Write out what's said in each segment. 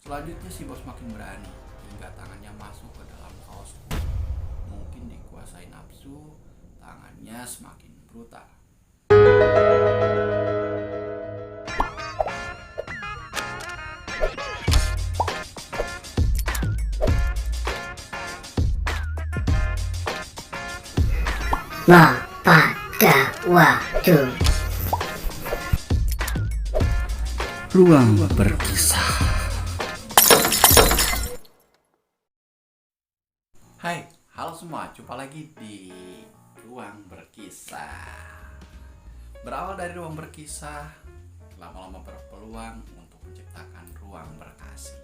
Selanjutnya si bos makin berani hingga tangannya masuk ke dalam kaosku. Mungkin dikuasai nafsu, tangannya semakin brutal. Pada waktu Ruang berkisah. Hai, halo semua, jumpa lagi di Ruang Berkisah. Berawal dari ruang berkisah, lama-lama berpeluang untuk menciptakan ruang berkasih.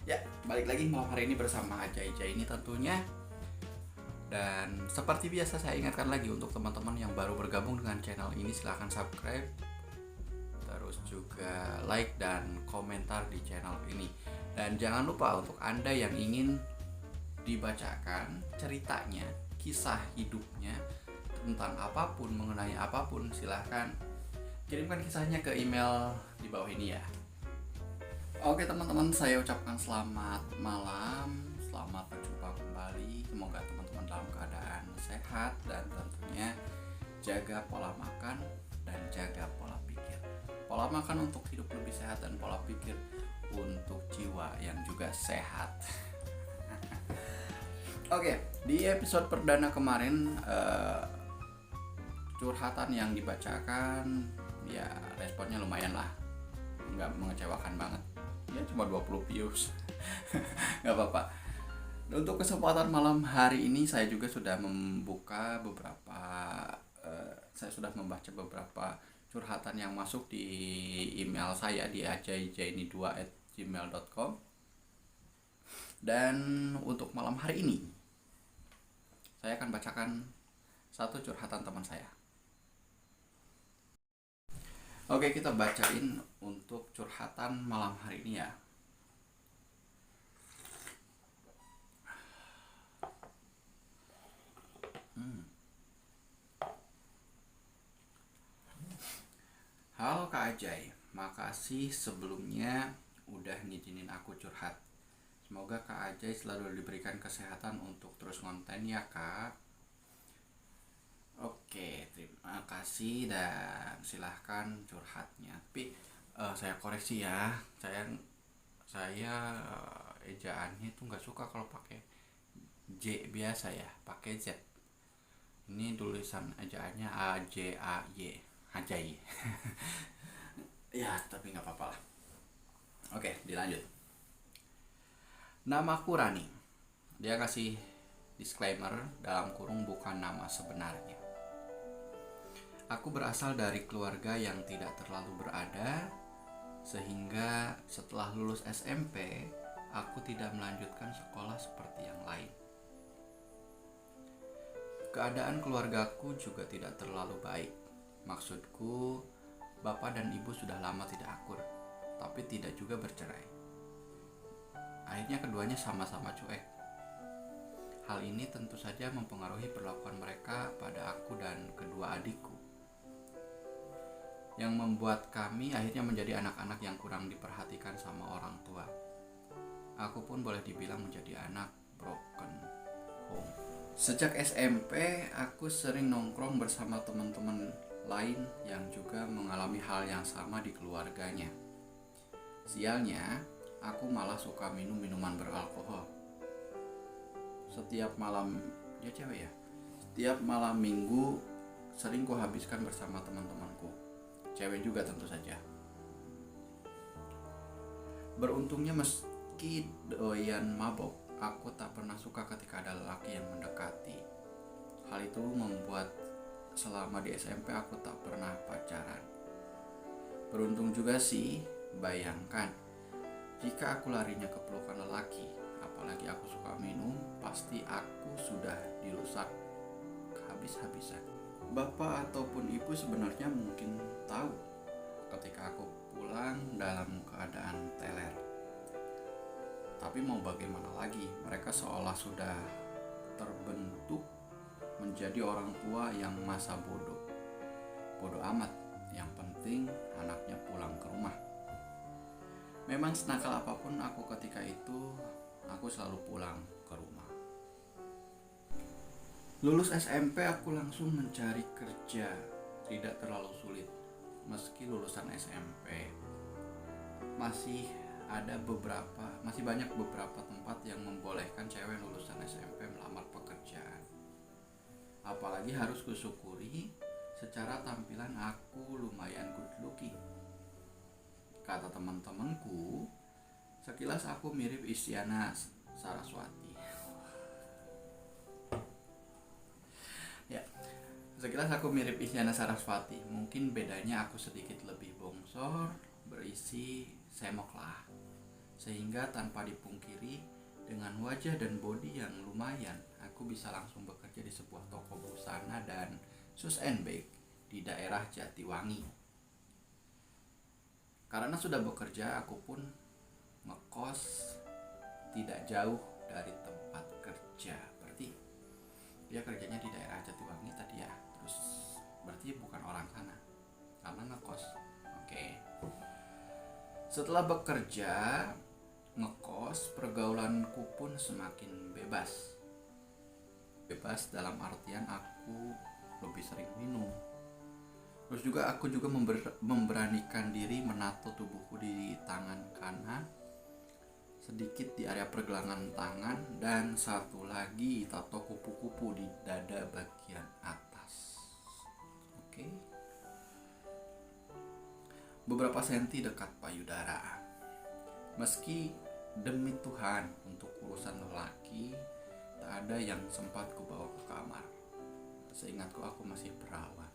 Ya, balik lagi malam hari ini bersama Ajay ini tentunya. Dan seperti biasa saya ingatkan lagi untuk teman-teman yang baru bergabung dengan channel ini, silahkan subscribe, terus juga like dan komentar di channel ini. Dan jangan lupa untuk Anda yang ingin dibacakan ceritanya, kisah hidupnya tentang apapun, mengenai apapun, silahkan kirimkan kisahnya ke email di bawah ini ya. Oke teman-teman, saya ucapkan selamat malam, selamat berjumpa kembali. Semoga teman-teman dalam keadaan sehat dan tentunya jaga pola makan dan jaga pola pikir. Pola makan untuk hidup lebih sehat dan pola pikir untuk jiwa yang juga sehat. Oke, di episode perdana kemarin curhatan yang dibacakan ya responnya lumayan lah, nggak mengecewakan banget ya, cuma 20 views. Nggak apa-apa. Untuk kesempatan malam hari ini saya juga sudah membuka beberapa saya sudah membaca beberapa curhatan yang masuk di email saya di ajayjaini2@gmail.com. Dan untuk malam hari ini saya akan bacakan satu curhatan teman saya. Oke, kita bacain untuk curhatan malam hari ini ya. Halo Kak Ajay, makasih sebelumnya udah ngizinin aku curhat. Semoga Kak Ajay selalu diberikan kesehatan untuk terus konten ya Kak. Oke, terima kasih dan silahkan curhatnya. Tapi saya koreksi ya, saya ejaannya itu nggak suka kalau pakai J biasa ya, pakai Z. Ini tulisan ejaannya AJAY, Ajay. Ya, tapi nggak apa-apa lah. Oke, dilanjut. Namaku Rani. Dia kasih disclaimer dalam kurung bukan nama sebenarnya. Aku berasal dari keluarga yang tidak terlalu berada, sehingga setelah lulus SMP, aku tidak melanjutkan sekolah seperti yang lain. Keadaan keluargaku juga tidak terlalu baik. Maksudku, bapak dan ibu sudah lama tidak akur, tapi tidak juga bercerai. Akhirnya keduanya sama-sama cuek. Hal ini tentu saja mempengaruhi perlakuan mereka pada aku dan kedua adikku, yang membuat kami akhirnya menjadi anak-anak yang kurang diperhatikan sama orang tua. Aku pun boleh dibilang menjadi anak broken home. Sejak SMP, aku sering nongkrong bersama teman-teman lain yang juga mengalami hal yang sama di keluarganya. Sialnya, aku malah suka minum minuman beralkohol. Setiap malam, dia cewek ya? Setiap malam minggu sering kuhabiskan bersama teman-temanku. Cewek juga tentu saja. Beruntungnya meski doyan mabok, aku tak pernah suka ketika ada lelaki yang mendekati. Hal itu membuat selama di SMP aku tak pernah pacaran. Beruntung juga sih, bayangkan jika aku larinya ke pelukan lelaki, apalagi aku suka minum, pasti aku sudah dirusak habis-habisan. Bapak ataupun ibu sebenarnya mungkin tahu ketika aku pulang dalam keadaan teler. Tapi mau bagaimana lagi, mereka seolah sudah terbentuk menjadi orang tua yang masa bodoh. Bodoh amat, yang penting anaknya pulang ke rumah. Memang senakal apapun aku ketika itu, aku selalu pulang ke rumah. Lulus SMP aku langsung mencari kerja, tidak terlalu sulit. Meski lulusan SMP, masih banyak beberapa tempat yang membolehkan cewek lulusan SMP melamar pekerjaan. Apalagi harus kusyukuri, secara tampilan aku lumayan good looking. Kata teman-temanku, sekilas aku mirip Isyana Saraswati. Ya, sekilas aku mirip Isyana Saraswati. Mungkin bedanya aku sedikit lebih bongsor, berisi semok lah. Sehingga tanpa dipungkiri, dengan wajah dan body yang lumayan, aku bisa langsung bekerja di sebuah toko busana dan shoes and bag di daerah Jatiwangi. Karena sudah bekerja, aku pun ngekos tidak jauh dari tempat kerja. Berarti dia kerjanya di daerah Jatiwangi tadi ya. Terus berarti bukan orang sana, karena ngekos. Oke. Setelah bekerja, ngekos, pergaulanku pun semakin bebas. Bebas dalam artian aku lebih sering minum. Terus juga aku juga memberanikan diri menato tubuhku di tangan kanan, sedikit di area pergelangan tangan, dan satu lagi tato kupu-kupu di dada bagian atas. Oke. Beberapa senti dekat payudara. Meski demi Tuhan untuk urusan lelaki tak ada yang sempat kubawa ke kamar. Seingatku aku masih perawan.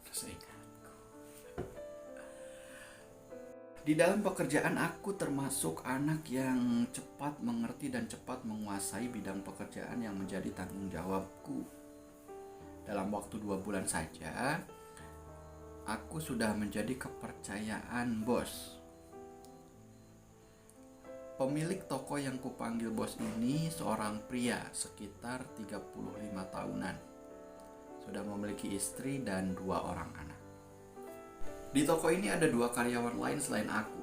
Di dalam pekerjaan aku termasuk anak yang cepat mengerti dan cepat menguasai bidang pekerjaan yang menjadi tanggung jawabku. Dalam waktu 2 bulan saja, aku sudah menjadi kepercayaan bos. Pemilik toko yang kupanggil bos ini seorang pria sekitar 35 tahunan. Sudah memiliki istri dan 2 orang anak. Di toko ini ada 2 karyawan lain selain aku.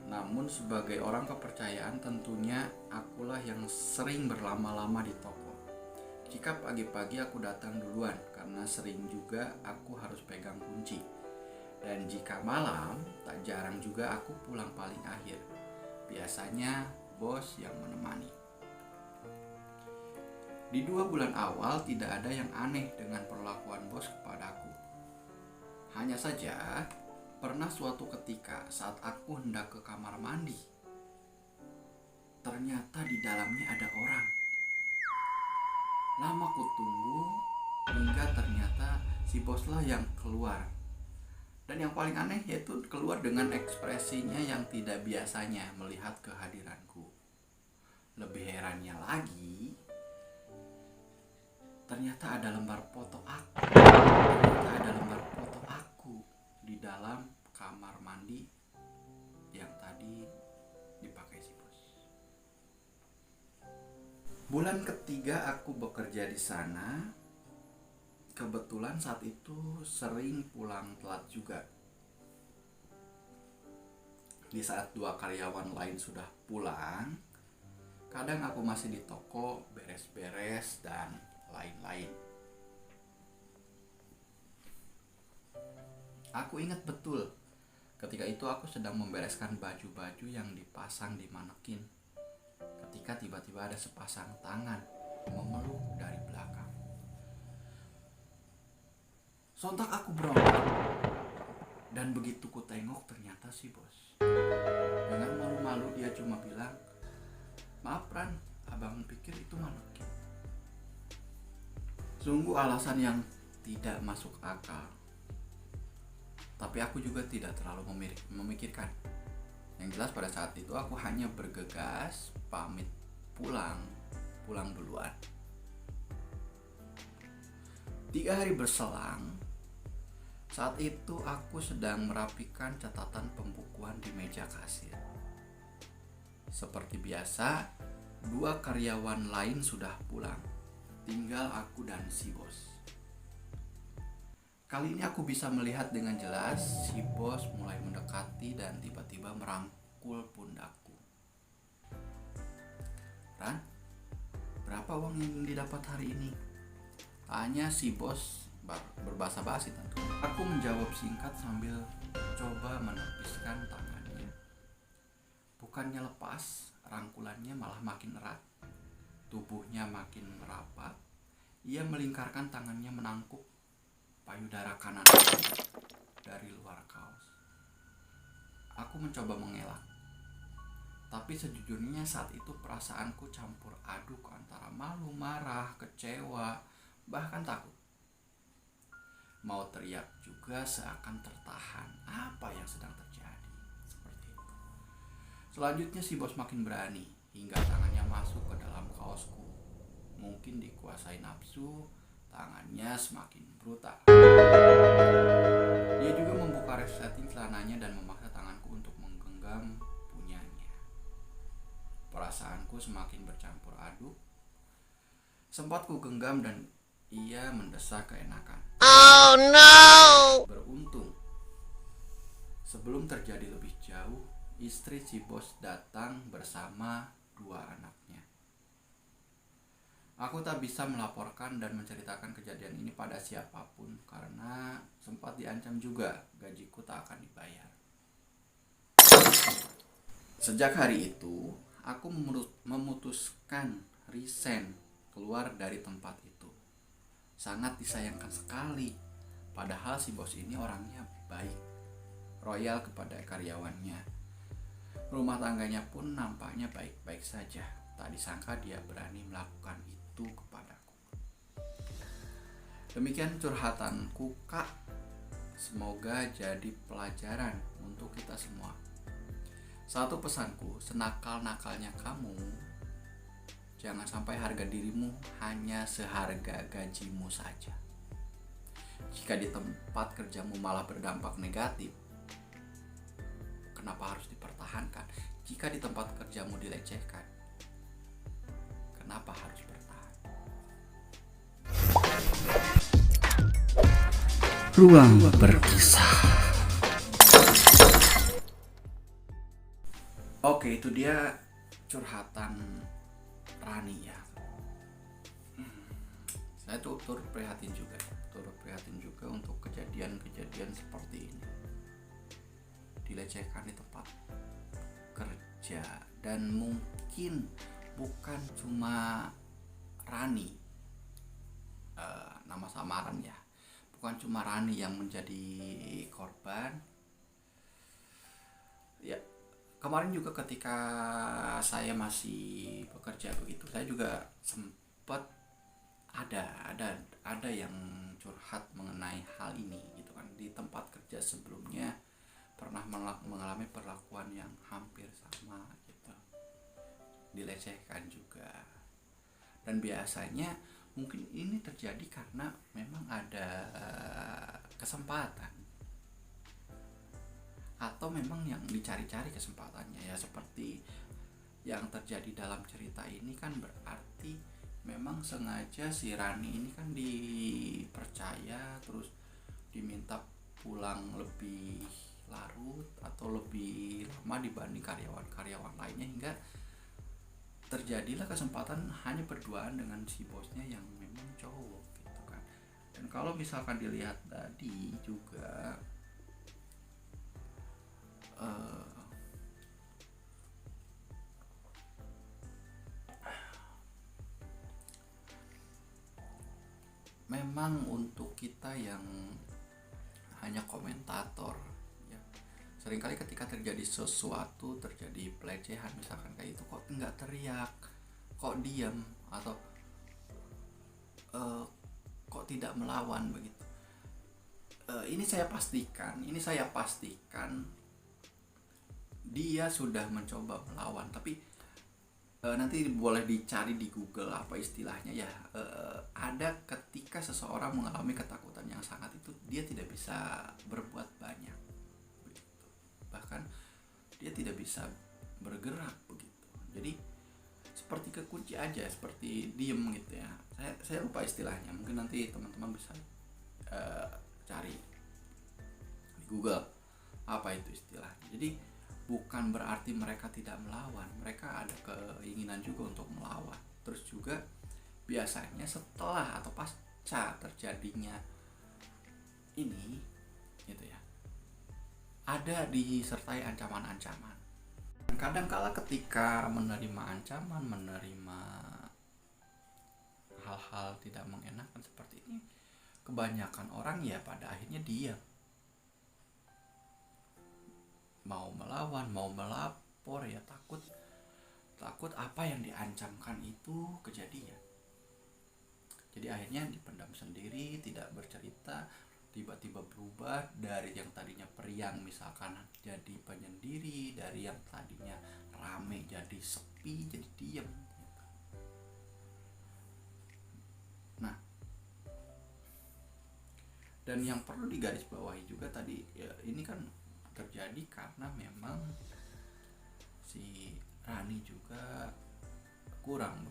Namun sebagai orang kepercayaan tentunya akulah yang sering berlama-lama di toko. Jika pagi-pagi aku datang duluan karena sering juga aku harus pegang kunci. Dan jika malam, tak jarang juga aku pulang paling akhir. Biasanya bos yang menemani. Di 2 bulan awal tidak ada yang aneh dengan perlakuan bos kepadaku. Hanya saja, pernah suatu ketika saat aku hendak ke kamar mandi, ternyata di dalamnya ada orang. Lama ku tunggu hingga ternyata si boslah yang keluar. Dan yang paling aneh yaitu keluar dengan ekspresinya yang tidak biasanya melihat kehadiranku. Lebih herannya lagi, ternyata ada lembar foto aku di dalam kamar mandi yang tadi dipakai si bos. Bulan ketiga aku bekerja di sana. Kebetulan saat itu sering pulang telat juga. Di saat 2 karyawan lain sudah pulang, kadang aku masih di toko beres-beres dan lain-lain. Aku ingat betul, ketika itu aku sedang membereskan baju-baju yang dipasang di manekin. Ketika tiba-tiba ada sepasang tangan memeluk dari belakang. Sontak aku berontak, dan begitu ku tengok ternyata si bos. Dengan malu-malu dia cuma bilang, "Maaf Ran, abang pikir itu manekin." Sungguh alasan yang tidak masuk akal. Tapi aku juga tidak terlalu memikirkan. Yang jelas pada saat itu aku hanya bergegas pamit pulang duluan. 3 hari berselang, saat itu aku sedang merapikan catatan pembukuan di meja kasir. Seperti biasa, 2 karyawan lain sudah pulang. Tinggal aku dan si bos. Kali ini aku bisa melihat dengan jelas si bos mulai mendekati dan tiba-tiba memukul pundakku. "Ran, berapa uang yang didapat hari ini?" tanya si bos berbahasa basi tentu. Aku menjawab singkat sambil coba menepiskan tangannya. Bukannya lepas, rangkulannya malah makin erat. Tubuhnya makin merapat. Ia melingkarkan tangannya menangkuk payudara kanan dari luar kaos. Aku mencoba mengelak. Tapi sejujurnya saat itu perasaanku campur aduk antara malu, marah, kecewa, bahkan takut. Mau teriak juga seakan tertahan. Apa yang sedang terjadi? Seperti itu. Selanjutnya si bos makin berani hingga tangannya masuk ke dalam kaosku. Mungkin dikuasai nafsu, tangannya semakin brutal. Dia juga membuka resleting celananya dan memaksa tanganku untuk menggenggam punyanya. Perasaanku semakin bercampur aduk. Sempat ku genggam dan ia mendesak keenakan. Oh no! Beruntung, sebelum terjadi lebih jauh, istri si bos datang bersama 2 anaknya. Aku tak bisa melaporkan dan menceritakan kejadian ini pada siapapun karena sempat diancam juga gajiku tak akan dibayar. Sejak hari itu, aku memutuskan resign keluar dari tempat itu. Sangat disayangkan sekali, padahal si bos ini orangnya baik, royal kepada karyawannya. Rumah tangganya pun nampaknya baik-baik saja. Tak disangka dia berani melakukan itu kepadaku. Demikian curhatanku, Kak. Semoga jadi pelajaran untuk kita semua. Satu pesanku, senakal-nakalnya kamu, jangan sampai harga dirimu hanya seharga gajimu saja. Jika di tempat kerjamu malah berdampak negatif, kenapa harus dipertahankan? Jika di tempat kerjamu dilecehkan, kenapa harus bertahan? Ruang berkisah. Oke, itu dia curhatan Rani ya. Saya turut prihatin juga untuk kejadian-kejadian seperti ini. Dilecehkan di tempat kerja, dan mungkin bukan cuma Rani, nama samaran ya, bukan cuma Rani yang menjadi korban. Ya, kemarin juga ketika saya masih bekerja begitu, saya juga sempat ada yang curhat mengenai hal ini gitu kan. Di tempat kerja sebelumnya pernah mengalami perlakuan yang hampir sama gitu, dilecehkan juga. Dan biasanya mungkin ini terjadi karena memang ada kesempatan, atau memang yang dicari-cari kesempatannya ya, seperti yang terjadi dalam cerita ini kan. Berarti memang sengaja si Rani ini kan dipercaya, terus diminta pulang lebih larut atau lebih lama dibanding karyawan-karyawan lainnya, hingga terjadilah kesempatan hanya berduaan dengan si bosnya yang memang cowok gitu kan. Dan kalau misalkan dilihat tadi juga memang untuk kita yang hanya komentator ya, seringkali ketika terjadi sesuatu, terjadi pelecehan misalkan kayak itu, kok nggak teriak, kok diam, atau kok tidak melawan begitu. Ini saya pastikan dia sudah mencoba melawan, tapi nanti boleh dicari di Google apa istilahnya ya. Ada ketika seseorang mengalami ketakutan yang sangat itu, dia tidak bisa berbuat banyak begitu. Bahkan dia tidak bisa bergerak begitu. Jadi seperti kekunci aja, seperti diem gitu ya. Saya lupa istilahnya, mungkin nanti teman-teman bisa cari di Google apa itu istilahnya. Jadi bukan berarti mereka tidak melawan, mereka ada keinginan juga untuk melawan. Terus juga biasanya setelah atau pasca terjadinya ini gitu ya, ada disertai ancaman-ancaman. Kadang-kala ketika menerima ancaman, menerima hal-hal tidak mengenakan seperti ini, kebanyakan orang ya pada akhirnya diam. Mau melawan, mau melapor ya takut apa yang diancamkan itu kejadian. Jadi akhirnya dipendam sendiri, tidak bercerita, tiba-tiba berubah dari yang tadinya periang misalkan jadi penyendiri, dari yang tadinya rame jadi sepi, jadi diam. Nah, dan yang perlu digarisbawahi juga tadi ya, ini kan terjadi karena memang si Rani juga kurang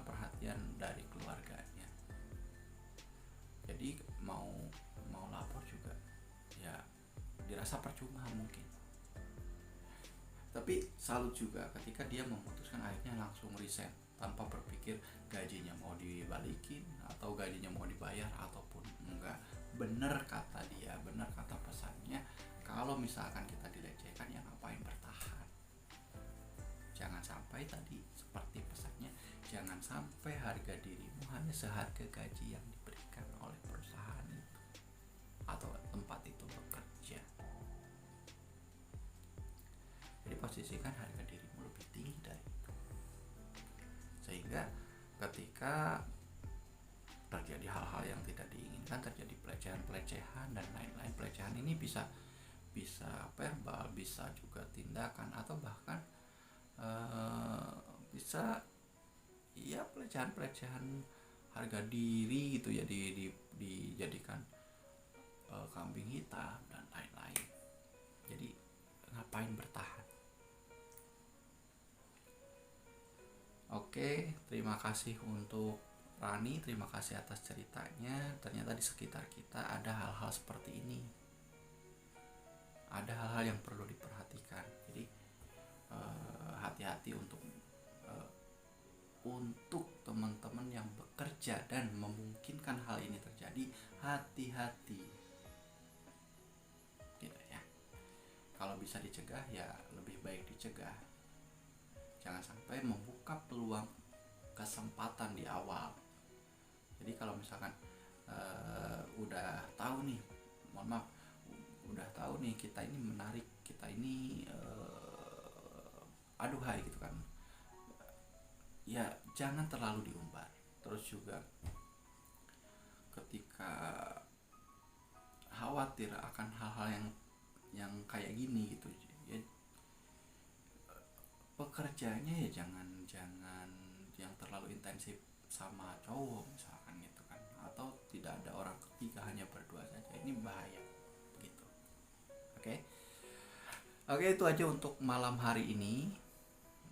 perhatian dari keluarganya. Jadi mau lapor juga ya dirasa percuma mungkin. Tapi salut juga ketika dia memutuskan akhirnya langsung resign tanpa berpikir gajinya mau dibalikin atau gajinya mau dibayar ataupun enggak. Bener kata dia, bener kata pesannya, kalau misalkan kita dilecehkan ya ngapain bertahan. Jangan sampai tadi seperti pesannya, jangan sampai harga dirimu hanya seharga gaji yang diberikan oleh perusahaan itu atau tempat itu bekerja. Jadi posisikan harga dirimu lebih tinggi dari itu, sehingga ketika terjadi hal-hal yang tidak diinginkan, terjadi pelecehan dan lain-lain. Pelecehan ini bisa verbal, bisa juga tindakan, atau bahkan bisa ya pelecehan harga diri gitu ya, dijadikan kambing hitam dan lain-lain. Jadi ngapain bertahan? Oke, terima kasih untuk Rani, terima kasih atas ceritanya. Ternyata di sekitar kita ada hal-hal seperti ini, ada hal-hal yang perlu diperhatikan. Jadi hati-hati untuk teman-teman yang bekerja dan memungkinkan hal ini terjadi, hati-hati gitu ya. Kalau bisa dicegah ya lebih baik dicegah. Jangan sampai membuka peluang kesempatan di awal. Jadi kalau misalkan udah tahu nih, udah tahu nih kita ini menarik, kita ini aduhai gitu kan, ya jangan terlalu diumbar. Terus juga ketika khawatir akan hal-hal yang kayak gini gitu ya, pekerjaannya ya jangan yang terlalu intensif sama cowok misalkan gitu kan, atau tidak ada orang ketiga, hanya berdua saja. Ini bahaya gitu. Oke, itu aja untuk malam hari ini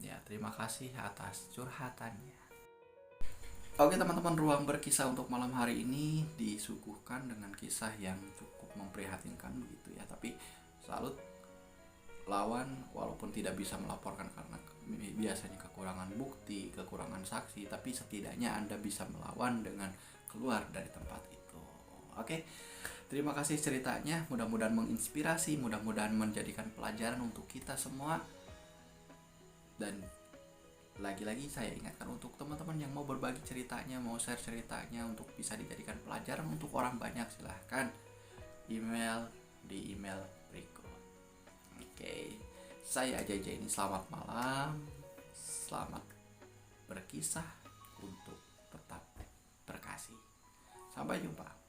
ya. Terima kasih atas curhatannya. Oke teman-teman, ruang berkisah untuk malam hari ini disuguhkan dengan kisah yang cukup memprihatinkan begitu ya. Tapi salut, lawan walaupun tidak bisa melaporkan karena biasanya kekurangan bukti, kekurangan saksi, tapi setidaknya Anda bisa melawan dengan keluar dari tempat itu. Oke, terima kasih ceritanya, mudah-mudahan menginspirasi, mudah-mudahan menjadikan pelajaran untuk kita semua. Dan lagi-lagi saya ingatkan untuk teman-teman yang mau berbagi ceritanya, mau share ceritanya untuk bisa dijadikan pelajaran untuk orang banyak, silahkan email di email berikut. Oke, saya Jaja ini selamat malam, selamat berkisah untuk tetap berkasih. Sampai jumpa.